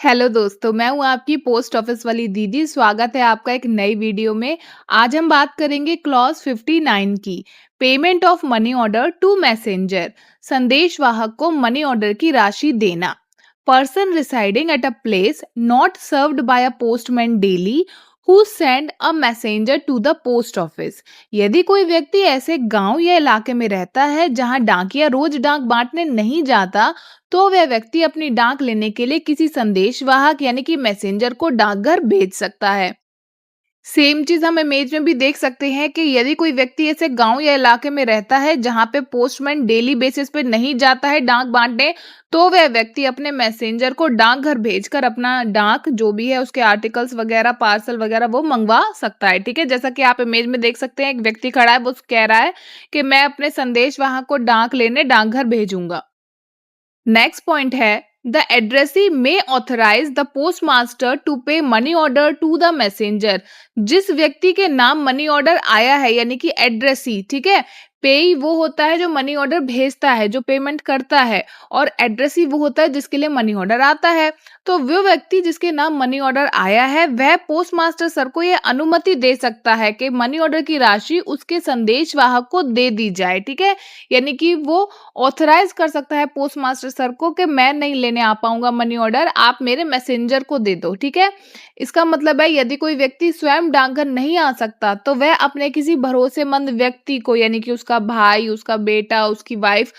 Hello दोस्तों, मैं हूँ आपकी पोस्ट ऑफिस वाली दीदी। स्वागत है आपका एक नई वीडियो में। आज हम बात करेंगे क्लॉज 59 की। Payment of money order to messenger. संदेशवाहक को मनी ऑर्डर की राशि देना। Person residing at a place not served by a postman daily who send a messenger to the post office. यदि कोई व्यक्ति ऐसे गांव या इलाके में रहता है जहां डाकिया रोज डाक बांटने नहीं जाता, तो वह व्यक्ति अपनी डाक लेने के लिए किसी संदेशवाहक यानी कि मैसेंजर को डाकघर भेज सकता है। सेम चीज हम इमेज में भी देख सकते हैं कि यदि कोई व्यक्ति ऐसे गांव या इलाके में रहता है जहां पे पोस्टमैन डेली बेसिस पे नहीं जाता है डाक बांटने, तो वह व्यक्ति अपने मैसेंजर को डाकघर भेजकर अपना डाक जो भी है उसके आर्टिकल्स वगैरह पार्सल वगैरह वो मंगवा सकता है। ठीक है, जैसा कि आप इमेज में देख सकते हैं, एक व्यक्ति खड़ा है, वो कह रहा है कि मैं अपने संदेशवाहक को डाक लेने डाकघर भेजूंगा। नेक्स्ट पॉइंट है, the addressee may authorise the postmaster to pay money order to the messenger. जिस व्यक्ति के नाम मनी ऑर्डर आया है यानी कि एड्रेसी, ठीक है, पेई वो होता है जो मनी ऑर्डर भेजता है, जो पेमेंट करता है, और एड्रेसी वो होता है जिसके लिए मनी ऑर्डर आता है। तो वो व्यक्ति जिसके नाम मनी ऑर्डर आया है वह पोस्टमास्टर सर को यह अनुमति दे सकता है कि मनी ऑर्डर की राशि उसके संदेशवाहक को दे दी जाए। ठीक है, यानी कि वो ऑथराइज कर सकता है पोस्टमास्टर सर को कि मैं नहीं लेने आ पाऊंगा मनी ऑर्डर, आप मेरे मैसेंजर को दे दो। ठीक है, इसका मतलब है यदि कोई व्यक्ति स्वयं डाकघर नहीं आ सकता तो वह अपने किसी भरोसेमंद व्यक्ति को यानी कि उसका भाई, उसका बेटा, उसकी वाइफ,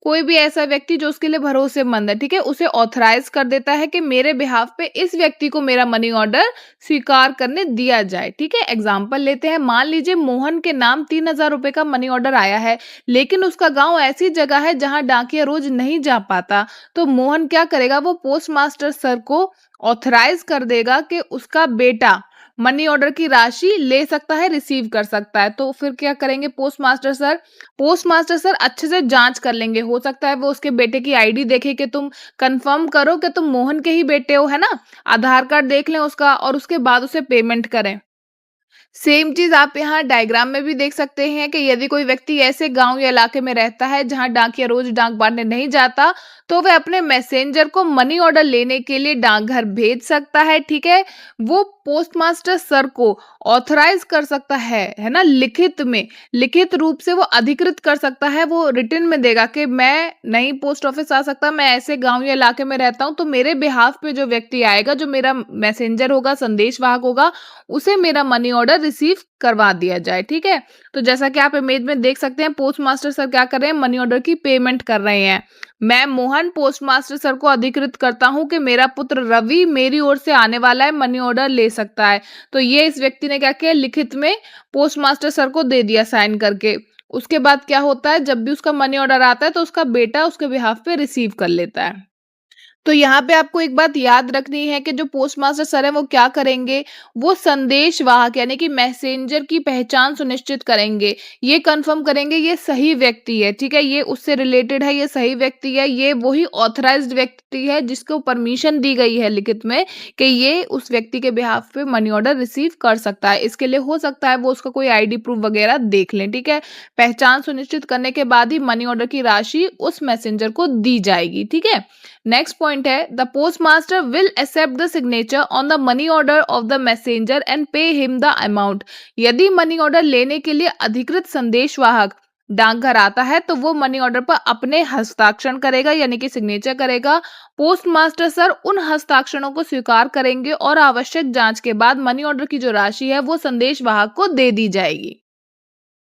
कोई भी ऐसा व्यक्ति जो उसके लिए भरोसेमंद है, ठीक है, उसे ऑथराइज कर देता है कि मेरे बिहाफ पे इस व्यक्ति को मेरा मनी ऑर्डर स्वीकार करने दिया जाए। ठीक है, एग्जाम्पल लेते हैं। मान लीजिए मोहन के नाम 3,000 रुपए का मनी ऑर्डर आया है, लेकिन उसका गांव ऐसी जगह है जहां डाकिया रोज नहीं जा पाता। तो मोहन क्या करेगा, वो पोस्ट मास्टर सर को ऑथराइज कर देगा कि उसका बेटा मनी ऑर्डर की राशि ले सकता है, रिसीव कर सकता है। तो फिर क्या करेंगे पोस्ट मास्टर सर अच्छे से जांच कर लेंगे। हो सकता है वो उसके बेटे की आईडी देखे कि तुम कंफर्म करो कि तुम मोहन के ही बेटे हो, है ना, आधार कार्ड देख लें उसका, और उसके बाद उसे पेमेंट करें। सेम चीज आप यहाँ डायग्राम में भी देख सकते हैं कि यदि कोई व्यक्ति ऐसे गांव या इलाके में रहता है जहां डाकिया रोज डाक बांटने नहीं जाता, तो वह अपने मैसेंजर को मनी ऑर्डर लेने के लिए डाकघर भेज सकता है। ठीक है, वो पोस्टमास्टर सर को ऑथराइज कर सकता है ना, लिखित रूप से वो अधिकृत कर सकता है, वो रिटन में देगा कि मैं नहीं पोस्ट ऑफिस आ सकता, मैं ऐसे गांव या इलाके में रहता हूं, तो मेरे बिहाफ पे जो व्यक्ति आएगा, जो मेरा मैसेंजर होगा, संदेशवाहक होगा, उसे मेरा मनी ऑर्डर रिसीव करवा दिया जाए। ठीक है, तो जैसा कि आप इमेज में देख सकते हैं, पोस्ट मास्टर सर क्या कर रहे हैं, मनी ऑर्डर की पेमेंट कर रहे हैं। मैं मोहन पोस्ट मास्टर सर को अधिकृत करता हूं कि मेरा पुत्र रवि मेरी ओर से आने वाला है, मनी ऑर्डर ले सकता है। तो ये इस व्यक्ति ने क्या किया, लिखित में पोस्ट मास्टर सर को दे दिया साइन करके। उसके बाद क्या होता है, जब भी उसका मनी ऑर्डर आता है तो उसका बेटा उसके बिहाफ पे रिसीव कर लेता है। तो यहाँ पे आपको एक बात याद रखनी है कि जो पोस्ट मास्टर सर है वो क्या करेंगे, वो संदेशवाहक यानी कि मैसेंजर की पहचान सुनिश्चित करेंगे, ये कंफर्म करेंगे ये सही व्यक्ति है। ठीक है, ये उससे रिलेटेड है, ये सही व्यक्ति है, ये वही ऑथराइज्ड व्यक्ति है जिसको परमिशन दी गई है लिखित में कि ये उस व्यक्ति के बिहाफ पे मनी ऑर्डर रिसीव कर सकता है। इसके लिए हो सकता है वो उसका कोई आईडी प्रूफ वगैरह देख लें। ठीक है, पहचान सुनिश्चित करने के बाद ही मनी ऑर्डर की राशि उस मैसेंजर को दी जाएगी। ठीक है, नेक्स्ट पॉइंट है, the postmaster will accept the signature on the money order of the messenger and pay him the amount. यदि मनी ऑर्डर लेने के लिए अधिकृत संदेशवाहक डाकघर आता है तो वो मनी ऑर्डर पर अपने हस्ताक्षर करेगा यानी कि सिग्नेचर करेगा। पोस्टमास्टर सर उन हस्ताक्षरों को स्वीकार करेंगे और आवश्यक जांच के बाद मनी ऑर्डर की जो राशि है वो संदेशवाहक को दे दी जाएगी।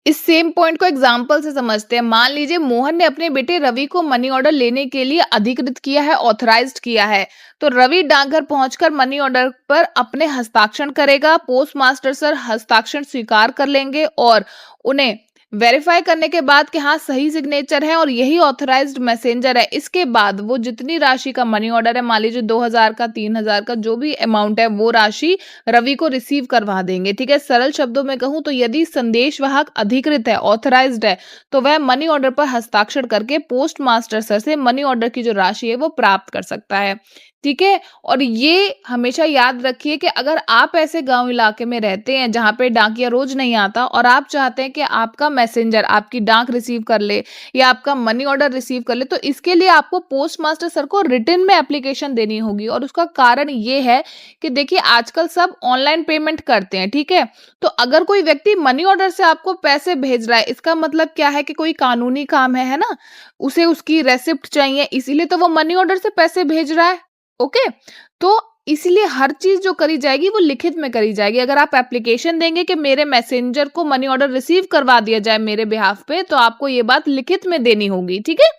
इस सेम पॉइंट को एग्जाम्पल से समझते हैं। मान लीजिए मोहन ने अपने बेटे रवि को मनी ऑर्डर लेने के लिए अधिकृत किया है, ऑथराइज्ड किया है। तो रवि डाकघर पहुंचकर मनी ऑर्डर पर अपने हस्ताक्षर करेगा, पोस्ट मास्टर सर हस्ताक्षर स्वीकार कर लेंगे और उन्हें वेरीफाई करने के बाद कि हाँ सही सिग्नेचर है और यही ऑथराइज्ड मैसेंजर है, इसके बाद वो जितनी राशि का मनी ऑर्डर है, मान लीजिए 2,000 का, 3,000 का, जो भी अमाउंट है वो राशि रवि को रिसीव करवा देंगे। ठीक है, सरल शब्दों में कहूं तो यदि संदेशवाहक अधिकृत है, ऑथराइज्ड है, तो वह मनी ऑर्डर पर हस्ताक्षर करके पोस्ट मास्टर सर से मनी ऑर्डर की जो राशि है वो प्राप्त कर सकता है। ठीक है, और ये हमेशा याद रखिए कि अगर आप ऐसे गांव इलाके में रहते हैं जहां पे डाकिया रोज नहीं आता और आप चाहते हैं कि आपका मैसेंजर आपकी डाक रिसीव कर ले या आपका मनी ऑर्डर रिसीव कर ले, तो इसके लिए आपको पोस्ट मास्टर सर को रिटन में एप्लीकेशन देनी होगी। और उसका कारण ये है कि देखिए आजकल सब ऑनलाइन पेमेंट करते हैं, ठीक है। तो अगर कोई व्यक्ति मनी ऑर्डर से आपको पैसे भेज रहा है, इसका मतलब क्या है कि कोई कानूनी काम है ना, उसे उसकी रेसिप्ट चाहिए, इसीलिए तो वो मनी ऑर्डर से पैसे भेज रहा है। ओके, तो इसलिए हर चीज जो करी जाएगी वो लिखित में करी जाएगी। अगर आप एप्लीकेशन देंगे कि मेरे मैसेंजर को मनी ऑर्डर रिसीव करवा दिया जाए मेरे बिहाफ पे, तो आपको ये बात लिखित में देनी होगी, ठीक है।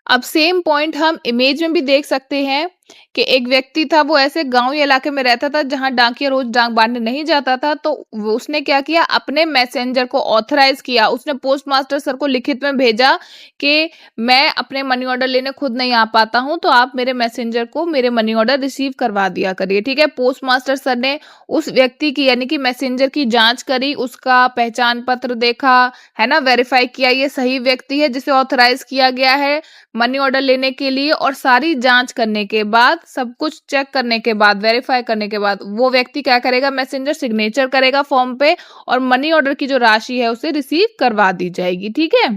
अब सेम पॉइंट हम इमेज में भी देख सकते हैं कि एक व्यक्ति था, वो ऐसे गांव या इलाके में रहता था जहां डाकिया रोज डाक बांटने नहीं जाता था। तो उसने क्या किया, अपने मैसेंजर को ऑथराइज किया, उसने पोस्ट मास्टर सर को लिखित में भेजा कि मैं अपने मनी ऑर्डर लेने खुद नहीं आ पाता हूं, तो आप मेरे मैसेंजर को मेरे मनी ऑर्डर रिसीव करवा दिया करिए, ठीक है। पोस्ट मास्टर सर ने उस व्यक्ति की यानी कि मैसेंजर की जांच करी, उसका पहचान पत्र देखा, है ना, वेरीफाई किया ये सही व्यक्ति है जिसे ऑथराइज किया गया है मनी ऑर्डर लेने के लिए। और सारी जांच करने के बाद, सब कुछ चेक करने के बाद, वेरीफाई करने के बाद वो व्यक्ति क्या करेगा, मैसेंजर सिग्नेचर करेगा फॉर्म पे और मनी ऑर्डर की जो राशि है उसे रिसीव करवा दी जाएगी, ठीक है।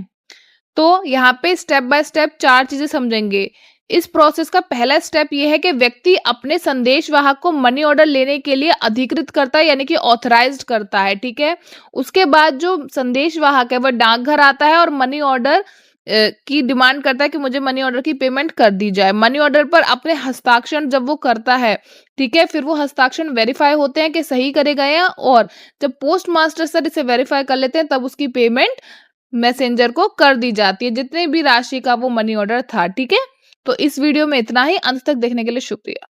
तो यहाँ पे स्टेप बाय स्टेप 4 चीजें समझेंगे। इस प्रोसेस का पहला स्टेप ये है कि व्यक्ति अपने संदेश वाहक को मनी ऑर्डर लेने के लिए अधिकृत करता है यानी कि ऑथराइज्ड करता है, ठीक है। उसके बाद जो संदेश वाहक है वह डाकघर आता है और मनी ऑर्डर की डिमांड करता है कि मुझे मनी ऑर्डर की पेमेंट कर दी जाए। मनी ऑर्डर पर अपने हस्ताक्षर जब वो करता है, ठीक है, फिर वो हस्ताक्षर वेरीफाई होते हैं कि सही करे गए हैं, और जब पोस्ट मास्टर सर इसे वेरीफाई कर लेते हैं तब उसकी पेमेंट मैसेंजर को कर दी जाती है, जितने भी राशि का वो मनी ऑर्डर था, ठीक है। तो इस वीडियो में इतना ही। अंत तक देखने के लिए शुक्रिया।